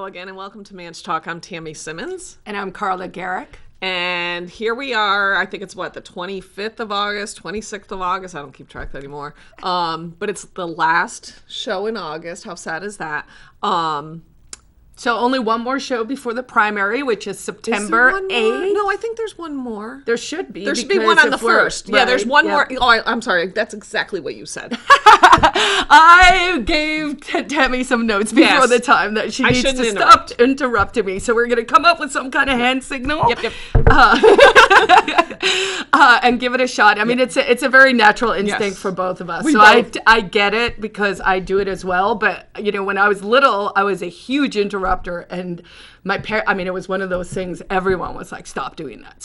Hello again and welcome to ManchTalk. I'm Tammy Simmons. And I'm Carla Garrick. And here we are. I think it's the 25th of August, 26th of August. I don't keep track anymore. But it's the last show in August. How sad is that? So only one more show before the primary, which is September 8th. No, I think there's one more. There should be. There should be one on the 1st. Right, yeah, there's one yep. more. Oh, I'm sorry. That's exactly what you said. I gave Tammy some notes before the time that she needs to stop interrupting me. So we're going to come up with some kind of hand signal. Yep. And give it a shot. I mean, it's a very natural instinct for both of us. I get it because I do it as well. But, when I was little, I was a huge interrupter. And my it was one of those things everyone was like, stop doing that.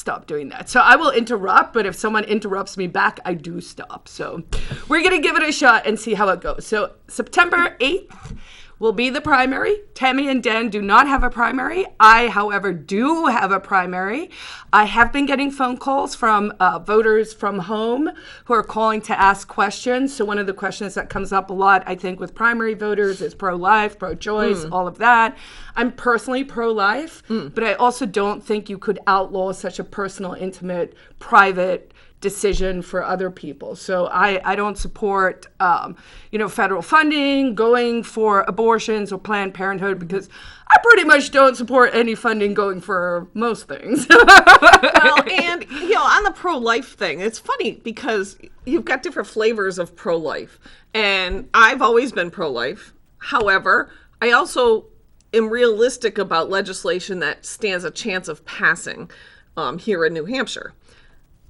So I will interrupt. But if someone interrupts me back, I do stop. So we're going to give it a shot and see how it goes. So September 8th will be the primary. Tammy and Dan do not have a primary. I, however, do have a primary. I have been getting phone calls from voters from home who are calling to ask questions. So one of the questions that comes up a lot, I think, with primary voters is pro-life, pro-choice, all of that. I'm personally pro-life, but I also don't think you could outlaw such a personal, intimate, private decision for other people. So I don't support, federal funding, going for abortions or Planned Parenthood, because I pretty much don't support any funding going for most things. Well, and, on the pro-life thing, it's funny because you've got different flavors of pro-life. And I've always been pro-life. However, I also am realistic about legislation that stands a chance of passing here in New Hampshire.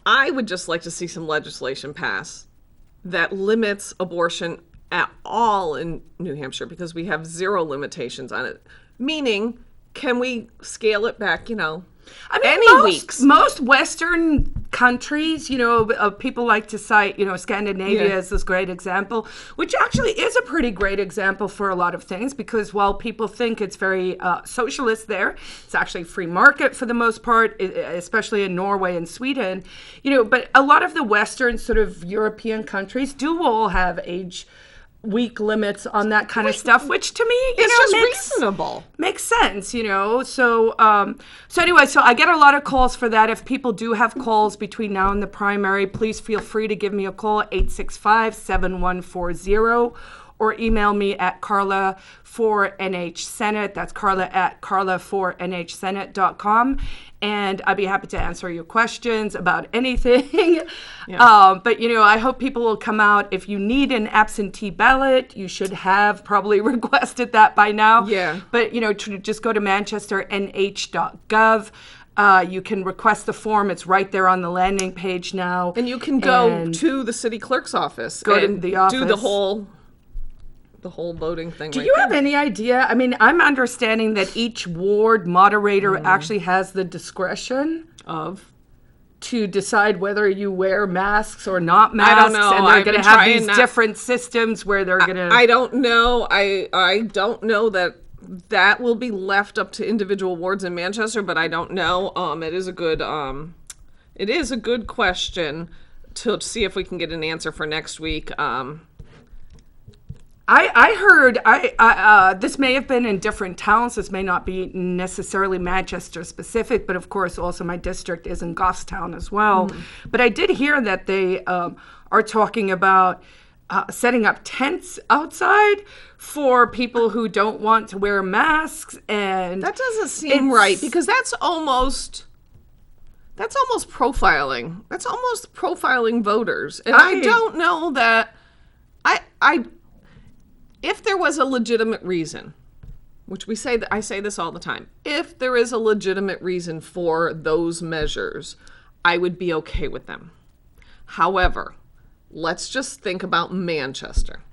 I would just like to see some legislation pass that limits abortion at all in New Hampshire, because we have zero limitations on it. Meaning, can we scale it back, weeks? Most Western countries, people like to cite, Scandinavia as this great example, which actually is a pretty great example for a lot of things, because while people think it's very socialist there, it's actually free market for the most part, especially in Norway and Sweden, but a lot of the Western sort of European countries do all have week limits on that kind of stuff, which to me, reasonable. Makes sense, So anyway, so I get a lot of calls for that. If people do have calls between now and the primary, please feel free to give me a call, 865-7140, or email me at Carla4NHSenate. That's Carla at Carla4NHSenate.com. And I'd be happy to answer your questions about anything. But, I hope people will come out. If you need an absentee ballot, you should have probably requested that by now. Yeah. But, just go to manchesternh.gov. You can request the form. It's right there on the landing page now. And you can go to the city clerk's office. Go to the office. Do the whole voting thing. Do you have any idea? I mean, I'm understanding that each ward moderator actually has the discretion to decide whether you wear masks or not masks. I don't know. And they're going to have these different systems where they're going to... I don't know. I don't know that will be left up to individual wards in Manchester, but I don't know. It is a good question to see if we can get an answer for next week. I heard, this may have been in different towns. This may not be necessarily Manchester specific, but of course also my district is in Goffstown as well. But I did hear that they are talking about setting up tents outside for people who don't want to wear masks. And that doesn't seem right, because that's almost profiling. That's almost profiling voters. And I don't know that if there was a legitimate reason, which I say this all the time, if there is a legitimate reason for those measures, I would be okay with them. However, let's just think about Manchester,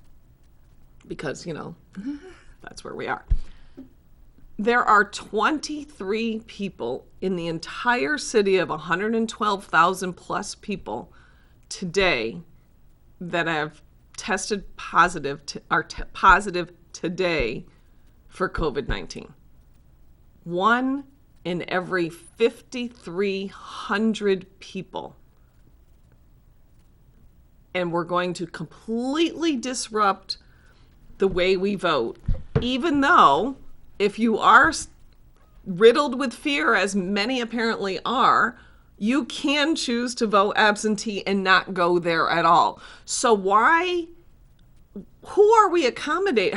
because, that's where we are. There are 23 people in the entire city of 112,000 plus people today that have tested positive positive today for COVID-19. 1 in every 5,300 people. And we're going to completely disrupt the way we vote, even though if you are riddled with fear, as many apparently are, you can choose to vote absentee and not go there at all. So who are we accommodate?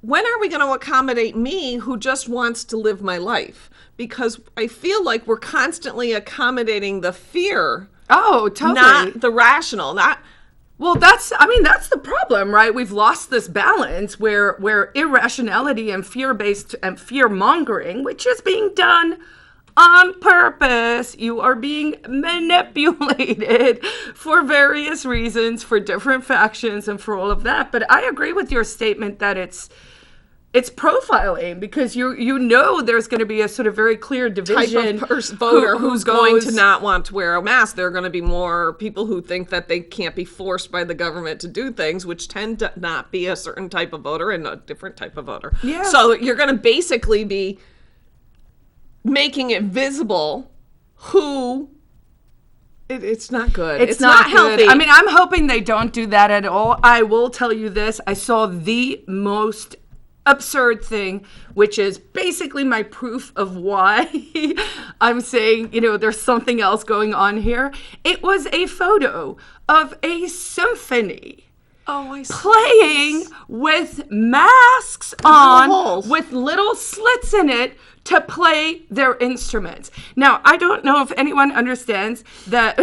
When are we going to accommodate me who just wants to live my life? Because I feel like we're constantly accommodating the fear. Oh, totally. Not the rational, Well, that's the problem, right? We've lost this balance where irrationality and fear-based and fear-mongering, which is being done on purpose. You are being manipulated for various reasons, for different factions and for all of that. But I agree with your statement that it's profiling, because you know there's going to be a sort of very clear division type of voter who's going to not want to wear a mask. There are going to be more people who think that they can't be forced by the government to do things, which tend to not be a certain type of voter and a different type of voter. Yeah. So you're going to basically be making it visible who... It's not good. It's not healthy. I mean, I'm hoping they don't do that at all. I will tell you this. I saw the most absurd thing, which is basically my proof of why I'm saying, there's something else going on here. It was a photo of a symphony. Oh, I see. Playing with masks on, with little slits in it to play their instruments. Now, I don't know if anyone understands that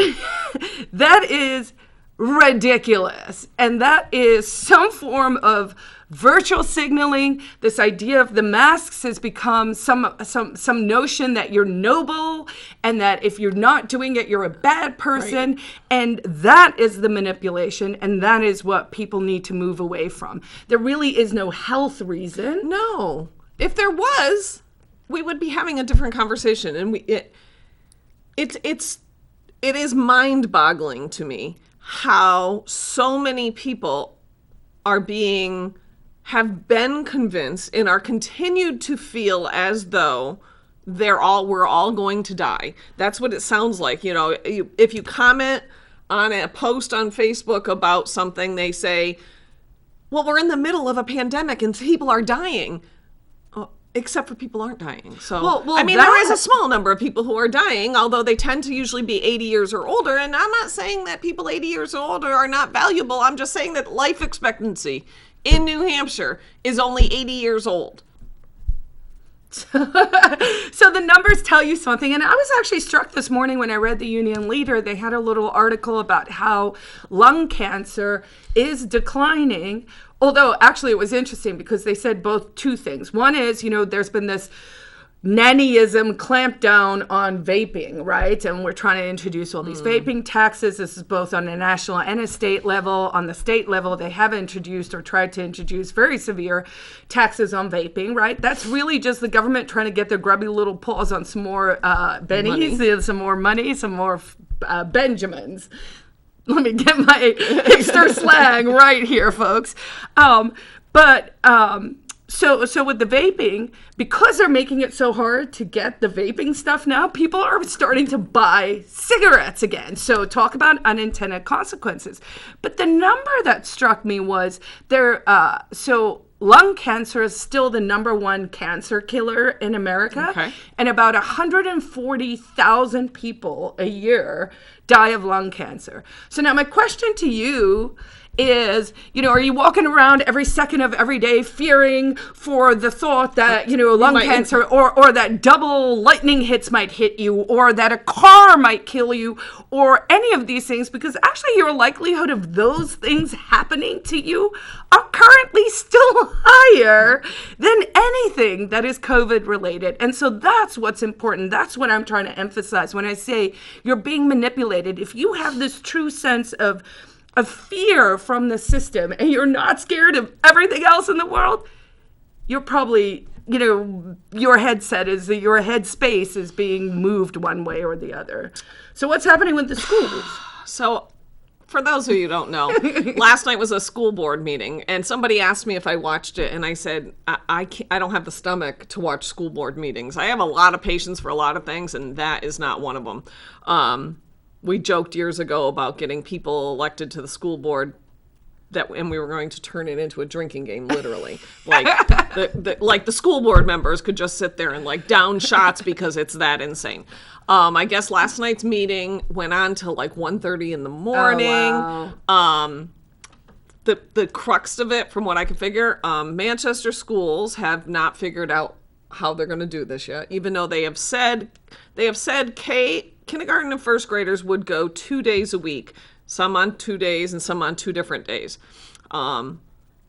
that is ridiculous. And that is some form of virtual signaling. This idea of the masks has become some notion that you're noble and that if you're not doing it, you're a bad person. Right. And that is the manipulation, and that is what people need to move away from. There really is no health reason. No. If there was, we would be having a different conversation. And it is mind-boggling to me how so many people have been convinced and are continued to feel as though we're all going to die. That's what it sounds like. If you comment on a post on Facebook about something, they say, well, we're in the middle of a pandemic and people are dying. Except for people aren't dying. So, there is a small number of people who are dying, although they tend to usually be 80 years or older. And I'm not saying that people 80 years or older are not valuable. I'm just saying that life expectancy in New Hampshire is only 80 years old. So the numbers tell you something. And I was actually struck this morning when I read the Union Leader. They had a little article about how lung cancer is declining. Although, actually, it was interesting because they said two things. One is, there's been this nannyism clamp down on vaping, right? And we're trying to introduce all these vaping taxes. This is both on a national and a state level. On the state level, they have introduced or tried to introduce very severe taxes on vaping, right? That's really just the government trying to get their grubby little paws on some more bennies, some more money, some more Benjamins. Let me get my hipster slang right here, folks. So with the vaping, because they're making it so hard to get the vaping stuff now, people are starting to buy cigarettes again. So talk about unintended consequences. But the number that struck me was lung cancer is still the number one cancer killer in America. Okay. And about 140,000 people a year die of lung cancer. So now my question to you is, are you walking around every second of every day fearing for the thought that, lung cancer or that double lightning hits might hit you, or that a car might kill you, or any of these things? Because actually your likelihood of those things happening to you are currently still higher than anything that is COVID related. And so that's what's important. That's what I'm trying to emphasize when I say you're being manipulated. If you have this true sense of fear from the system and you're not scared of everything else in the world, you're probably, your headspace is being moved one way or the other. So what's happening with the schools? So for those of you who don't know, last night was a school board meeting and somebody asked me if I watched it, and I said, I don't have the stomach to watch school board meetings. I have a lot of patience for a lot of things, and that is not one of them. We joked years ago about getting people elected to the school board and we were going to turn it into a drinking game, literally. Like the school board members could just sit there and like down shots because it's that insane. I guess last night's meeting went on till like 1:30 in the morning. Oh, wow. The crux of it, from what I can figure, Manchester schools have not figured out how they're going to do this yet, even though they have said kindergarten and first graders would go 2 days a week, some on 2 days and some on 2 different days. And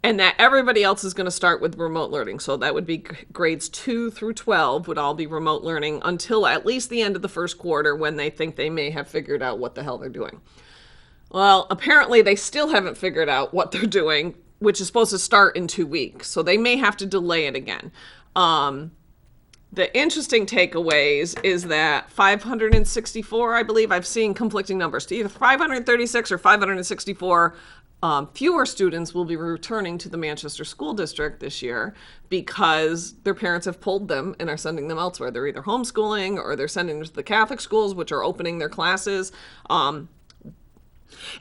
that everybody else is going to start with remote learning. So that would be grades 2 through 12 would all be remote learning until at least the end of the first quarter, when they think they may have figured out what the hell they're doing. Well, apparently they still haven't figured out what they're doing, which is supposed to start in 2 weeks. So they may have to delay it again. The interesting takeaways is that 564, I believe, I've seen conflicting numbers, to either 536 or 564 fewer students will be returning to the Manchester School District this year because their parents have pulled them and are sending them elsewhere. They're either homeschooling or they're sending them to the Catholic schools, which are opening their classes.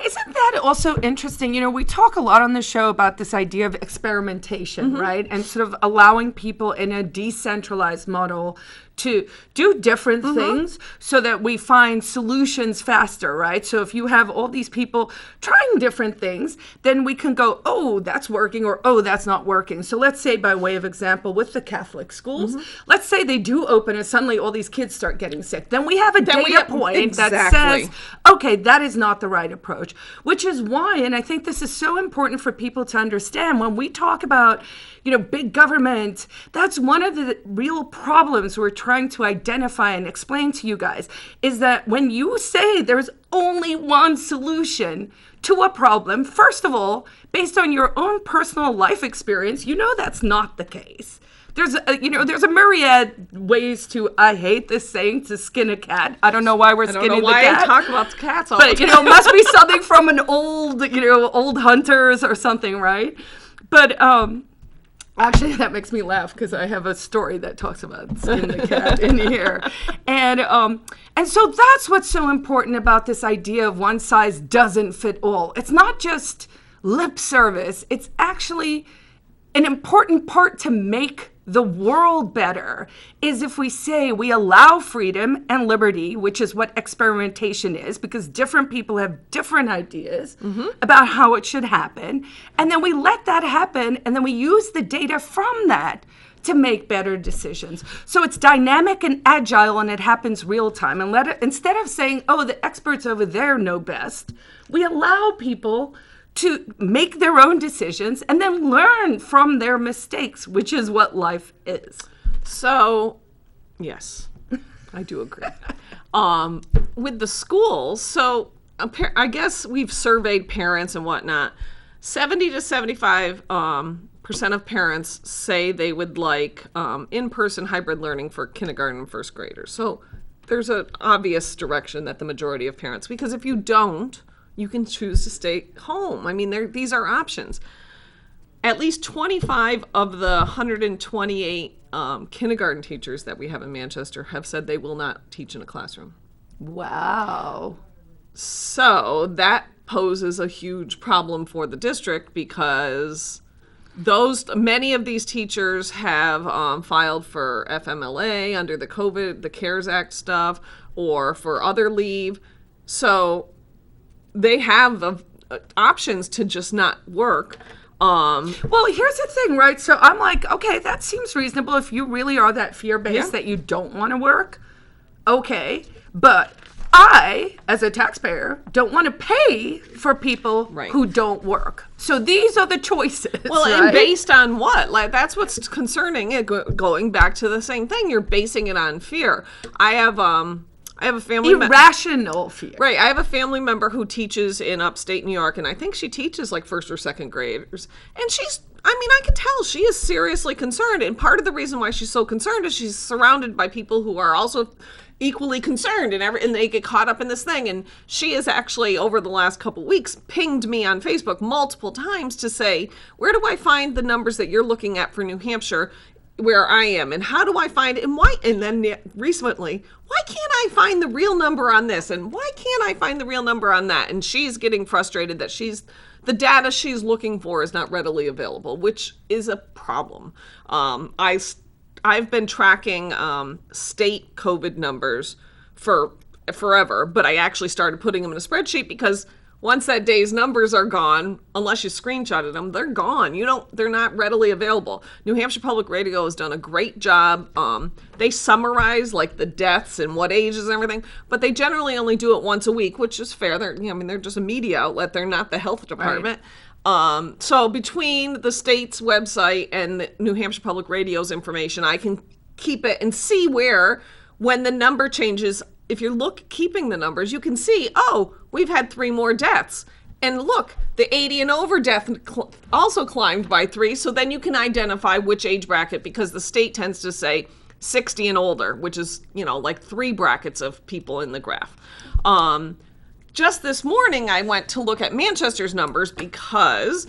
Isn't that also interesting? You know, we talk a lot on the show about this idea of experimentation, right? And sort of allowing people in a decentralized model to do different things so that we find solutions faster, right? So if you have all these people trying different things, then we can go, oh, that's working, or oh, that's not working. So let's say, by way of example, with the Catholic schools, let's say they do open and suddenly all these kids start getting sick. Then we have a data point that says, okay, that is not the right approach, which is why, and I think this is so important for people to understand, when we talk about, you know, big government, that's one of the real problems we're trying to identify and explain to you guys, is that when you say there's only one solution to a problem, first of all, based on your own personal life experience, you know that's not the case. There's a myriad ways to, I hate this saying, to skin a cat. I don't know why we're skinning the cat. I talk about the cats all the time. But, you know, must be something from an old hunters or something, right? But, actually, that makes me laugh because I have a story that talks about skin the cat in here. And so that's what's so important about this idea of one size doesn't fit all. It's not just lip service. It's actually an important part to make the world better, is if we say we allow freedom and liberty, which is what experimentation is, because different people have different ideas about how it should happen. And then we let that happen, and then we use the data from that to make better decisions. So it's dynamic and agile, and it happens real time. And instead of saying, oh, the experts over there know best, we allow people to make their own decisions and then learn from their mistakes, which is what life is. So, yes, I do agree. With the schools, so I guess we've surveyed parents and whatnot. 70 to 75% of parents say they would like in-person hybrid learning for kindergarten and first graders. So there's an obvious direction that the majority of parents, because if you don't, you can choose to stay home. I mean, these are options. At least 25 of the 128 kindergarten teachers that we have in Manchester have said they will not teach in a classroom. Wow. So that poses a huge problem for the district, because many of these teachers have filed for FMLA under the CARES Act stuff, or for other leave. So they have options to just not work. Well, here's the thing, right? So I'm like, okay, that seems reasonable if you really are that fear-based that you don't want to work. Okay, but I, as a taxpayer, don't want to pay for people who don't work. So these are the choices. Well, right? And based on what? Like, that's what's concerning. Going back to the same thing, you're basing it on fear. I have a family irrational fear. Right. I have a family member who teaches in upstate New York, and I think she teaches like first or second graders. And I can tell she is seriously concerned. And part of the reason why she's so concerned is she's surrounded by people who are also equally concerned, and they get caught up in this thing. And she has actually, over the last couple weeks, pinged me on Facebook multiple times to say, where do I find the numbers that you're looking at for New Hampshire, where I am, and how do I find it, and why? And then recently, why can't I find the real number on this, and why can't I find the real number on that? And she's getting frustrated that she's the data she's looking for is not readily available, which is a problem. I've been tracking state COVID numbers for forever, but I actually started putting them in a spreadsheet because once that day's numbers are gone, unless you screenshotted them, they're gone. They're not readily available. New Hampshire Public Radio has done a great job. They summarize like the deaths and what ages and everything, but they generally only do it once a week, which is fair. They're just a media outlet. They're not the health department. Right. So between the state's website and the New Hampshire Public Radio's information, I can keep it and see where, when the number changes, if you're keeping the numbers, you can see, we've had 3 more deaths. And look, the 80 and over death also climbed by 3. So then you can identify which age bracket, because the state tends to say 60 and older, which is, like 3 brackets of people in the graph. Just this morning, I went to look at Manchester's numbers because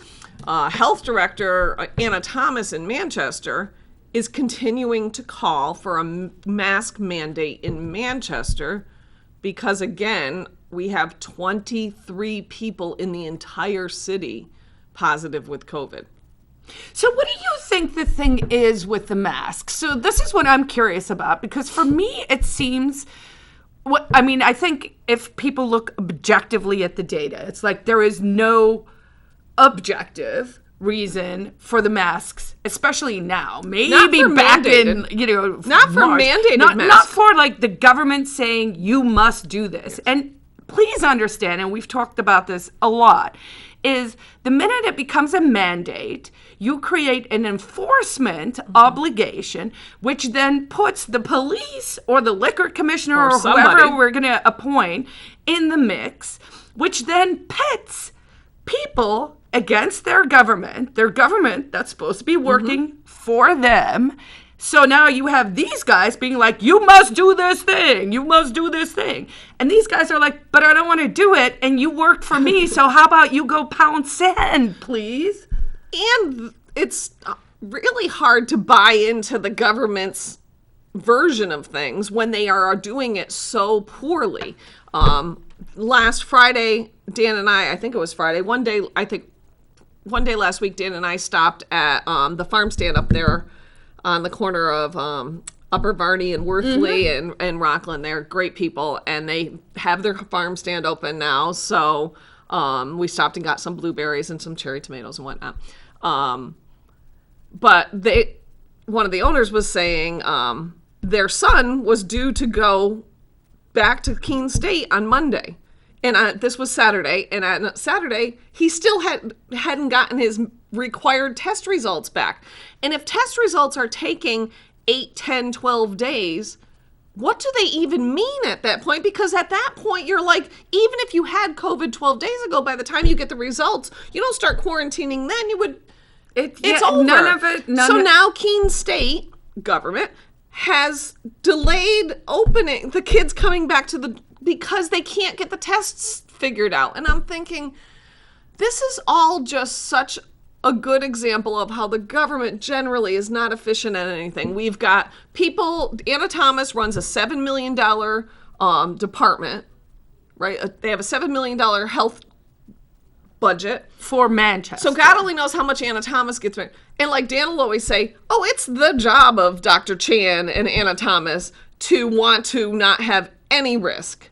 Health Director Anna Thomas in Manchester is continuing to call for a mask mandate in Manchester because, again, we have 23 people in the entire city positive with COVID. So what do you think the thing is with the mask? So this is what I'm curious about, because for me, it seems... I think if people look objectively at the data, it's like there is no objective reason for the masks, especially now. Maybe back mandated. in, not for March. mandated not masks. for like the government saying you must do this. Yes. And please understand, and we've talked about this a lot, is the minute it becomes a mandate, you create an enforcement obligation, which then puts the police or the liquor commissioner or whoever we're going to appoint in the mix, which then pits people against their government that's supposed to be working for them. So now you have these guys being like, you must do this thing. You must do this thing. And these guys are like, but I don't want to do it. And you work for me. So how about you go pound sand, please? And it's really hard to buy into the government's version of things when they are doing it so poorly. Last Friday, Dan and I think it was Friday, one day last week, Dan and I stopped at the farm stand up there on the corner of Upper Varney and Worthley and Rockland. They're great people, and they have their farm stand open now. So we stopped and got some blueberries and some cherry tomatoes and whatnot. But one of the owners was saying their son was due to go back to Keene State on Monday. And this was Saturday. And on Saturday, he still hadn't gotten his required test results back. And if test results are taking 8, 10, 12 days, what do they even mean at that point? Because at that point, you're like, even if you had COVID 12 days ago, by the time you get the results, you don't start quarantining then. It's over. Now Keene State government has delayed opening the kids coming back because they can't get the tests figured out. And I'm thinking, this is all just such a good example of how the government generally is not efficient at anything. We've got people, Anna Thomas runs a $7 million department, right? They have a $7 million health budget for Manchester. So God only knows how much Anna Thomas gets. And like Dan will always say, it's the job of Dr. Chan and Anna Thomas to want to not have any risk.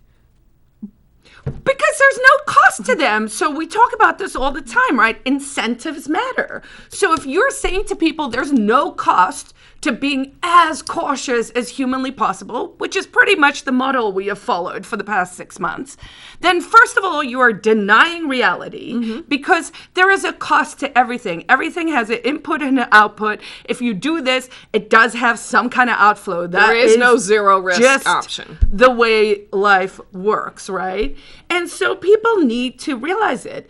Because there's no cost to them. So we talk about this all the time, right? Incentives matter. So if you're saying to people there's no cost to being as cautious as humanly possible, which is pretty much the model we have followed for the past 6 months, then first of all, you are denying reality because there is a cost to everything. Everything has an input and an output. If you do this, it does have some kind of outflow. There is no zero risk option. The way life works, right? And so people need to realize it.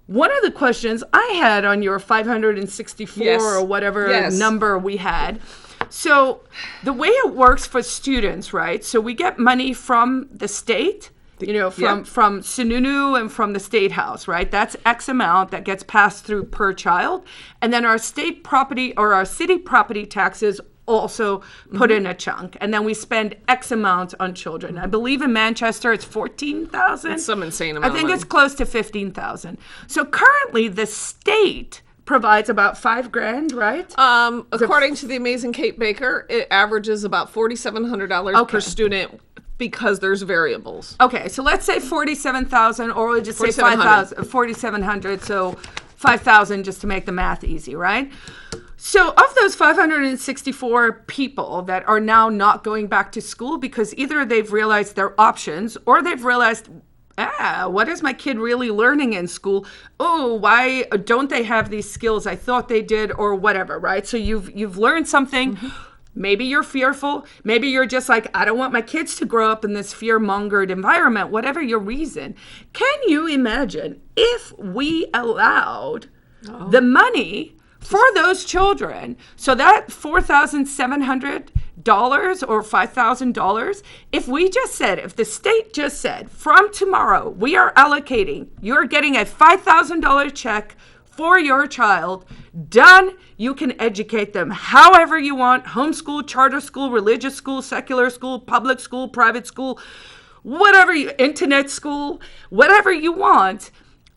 One of the questions I had on your 564 or whatever number we had. So the way it works for students, right? So we get money from the state, from Sununu and from the State House, right? That's X amount that gets passed through per child. And then our state property or our city property taxes also put in a chunk. And then we spend X amount on children. I believe in Manchester it's 14,000. It's some insane amount. I think it's close to 15,000. So currently the state provides about $5,000, right? According to the amazing Kate Baker, it averages about $4,700 per student because there's variables. Okay, so let's say 47,000, or we'll just say 4,700. So 5,000 just to make the math easy, right? So of those 564 people that are now not going back to school because either they've realized their options or they've realized, what is my kid really learning in school? Oh, why don't they have these skills I thought they did, or whatever, right? So you've learned something. Maybe you're fearful. Maybe you're just like, I don't want my kids to grow up in this fear-mongered environment, whatever your reason. Can you imagine if we allowed the money for those children, so that $4,700 or $5,000, if we just said, if the state just said, from tomorrow, we are allocating, you're getting a $5,000 check for your child, done, you can educate them however you want, homeschool, charter school, religious school, secular school, public school, private school, whatever you, internet school, whatever you want.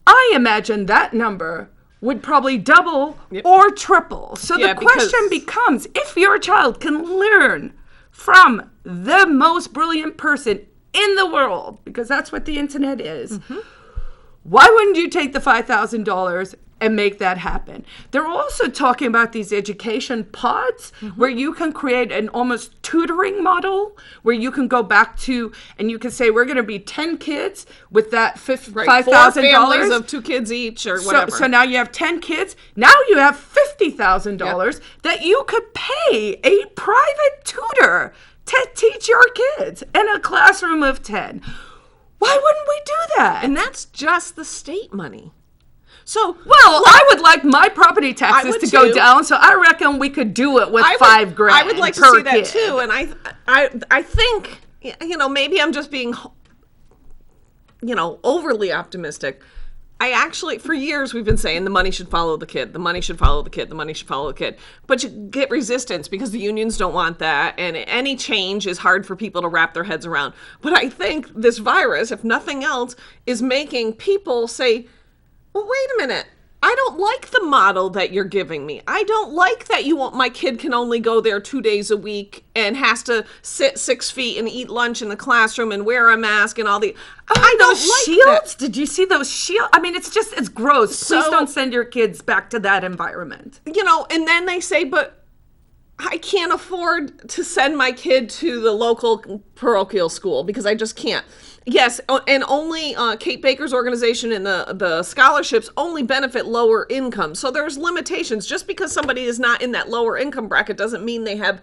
I imagine that number would probably double or triple. So the question becomes, if your child can learn from the most brilliant person in the world, because that's what the internet is, why wouldn't you take the $5,000 and make that happen? They're also talking about these education pods where you can create an almost tutoring model where you can go back to, and you can say, we're going to be 10 kids with that $5,000. 4 families of 2 kids each or whatever. So now you have 10 kids. Now you have $50,000 that you could pay a private tutor to teach your kids in a classroom of 10. Why wouldn't we do that? And that's just the state money. So, I would like my property taxes to go down, so I reckon we could do it with $5,000. I would like to see that too, and I think, maybe I'm just being, overly optimistic. I actually, for years, we've been saying the money should follow the kid, the money should follow the kid, the money should follow the kid. But you get resistance because the unions don't want that, and any change is hard for people to wrap their heads around. But I think this virus, if nothing else, is making people say, well, wait a minute. I don't like the model that you're giving me. I don't like that my kid can only go there 2 days a week and has to sit 6 feet and eat lunch in the classroom and wear a mask and all the... I don't like shields. Did you see those shields? I mean, it's gross. Please don't send your kids back to that environment. And then they say, but I can't afford to send my kid to the local parochial school because I just can't. Yes, and only Kate Baker's organization and the scholarships only benefit lower income. So there's limitations. Just because somebody is not in that lower income bracket doesn't mean they have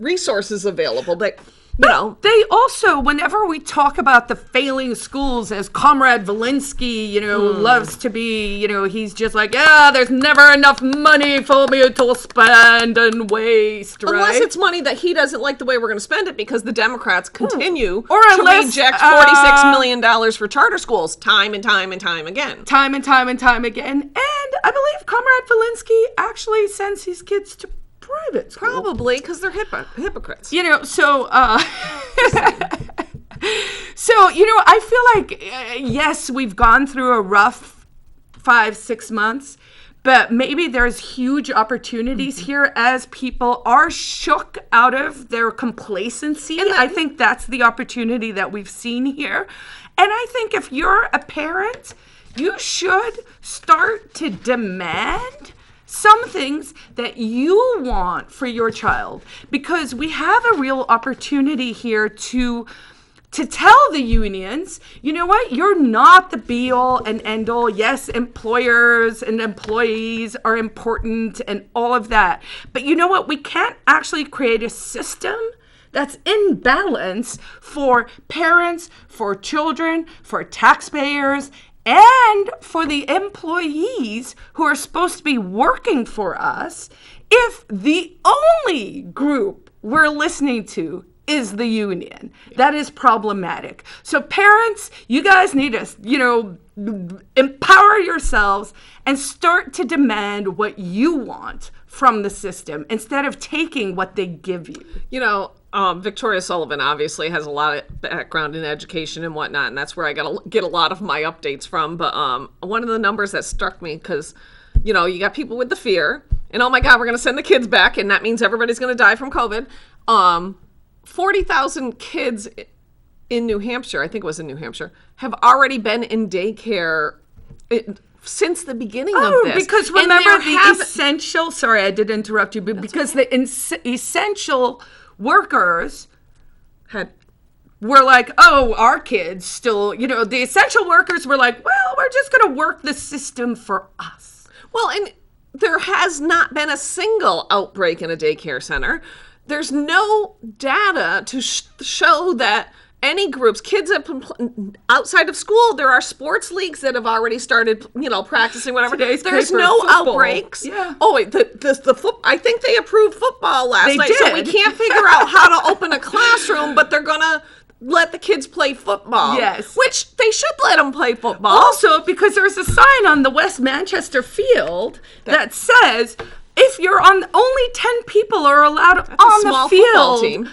resources available. They also, whenever we talk about the failing schools, as Comrade Valinsky, loves to be, he's just like, there's never enough money for me to spend and waste, right? Unless it's money that he doesn't like the way we're going to spend it because the Democrats continue to reject $46 million for charter schools time and time and time again. Time and time and time again. And I believe Comrade Valinsky actually sends his kids to private school. Probably because they're hypocrites. So I feel like, yes, we've gone through a rough 5-6 months, but maybe there's huge opportunities here as people are shook out of their complacency. And I think that's the opportunity that we've seen here. And I think if you're a parent, you should start to demand some things that you want for your child, because we have a real opportunity here to tell the unions, you know what, you're not the be all and end all. Yes, employers and employees are important and all of that. But you know what, we can't actually create a system that's in balance for parents, for children, for taxpayers, and for the employees who are supposed to be working for us, if the only group we're listening to is the union. That is problematic. So parents, you guys need to, empower yourselves and start to demand what you want from the system instead of taking what they give you. Victoria Sullivan obviously has a lot of background in education and whatnot, and that's where I get a lot of my updates from. But one of the numbers that struck me, because, you got people with the fear, and oh my God, we're going to send the kids back, and that means everybody's going to die from COVID. 40,000 kids in New Hampshire, I think it was in New Hampshire, have already been in daycare since the beginning of this. Because remember essential, sorry, I did interrupt you, but because the essential workers were like, our kids still, the essential workers were like, well, we're just going to work the system for us. Well, and there has not been a single outbreak in a daycare center. There's no data to show that any groups, kids outside of school, there are sports leagues that have already started, practicing whatever. There's no outbreaks. Yeah. Oh wait, I think they approved football last night. Did. So we can't figure out how to open a classroom, but they're gonna let the kids play football. Yes. Which they should let them play football. Also, because there's a sign on the West Manchester field that says, if you're on, only 10 people are allowed on the field team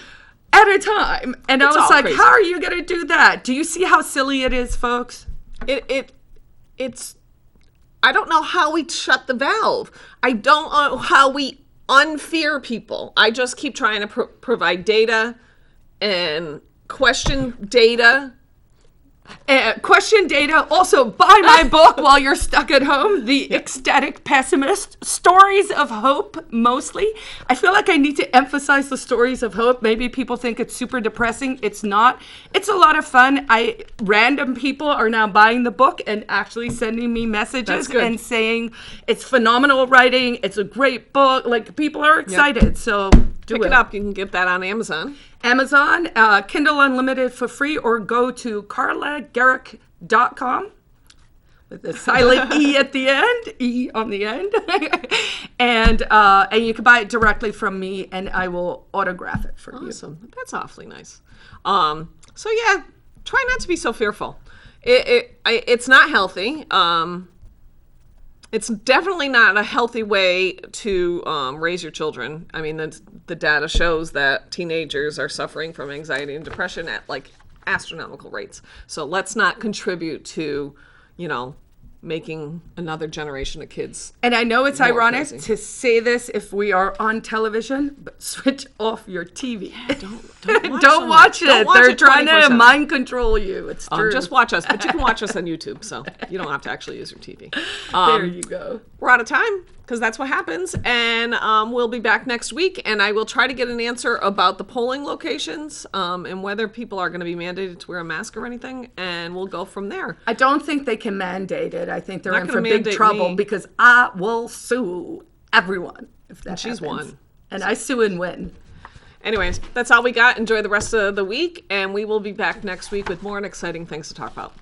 at a time. And I was like, crazy. how are you going to do that? Do you see how silly it is, folks? It's I don't know how we shut the valve. I don't know how we unfear people. I just keep trying to provide data and question data. Question data. Also, buy my book while you're stuck at home, The Ecstatic Pessimist. Stories of hope, mostly. I feel like I need to emphasize the stories of hope. Maybe people think it's super depressing. It's not. It's a lot of fun. Random people are now buying the book and actually sending me messages and saying it's phenomenal writing. It's a great book. Like, people are excited. Yep. So pick it up. You can get that on Amazon. Amazon, Kindle Unlimited for free, or go to carlagarrick.com with a silent E at the end, E on the end. and you can buy it directly from me, and I will autograph it for you. Awesome. That's awfully nice. So yeah, try not to be so fearful. It's not healthy. It's definitely not a healthy way to raise your children. I mean, the data shows that teenagers are suffering from anxiety and depression at like astronomical rates. So let's not contribute to, making another generation of kids. And I know it's ironic crazy to say this if we are on television, but switch off your TV. Yeah, don't watch it. They're trying to mind control you. It's true. Just watch us, but you can watch us on YouTube, so you don't have to actually use your TV. There you go. We're out of time, because that's what happens, and we'll be back next week, and I will try to get an answer about the polling locations and whether people are going to be mandated to wear a mask or anything, and we'll go from there. I don't think they can mandate it. I think they're Not in gonna for big mandate trouble me. because I will sue everyone if that She's happens. won. And I sue and win. Anyways, that's all we got. Enjoy the rest of the week, and we will be back next week with more exciting things to talk about.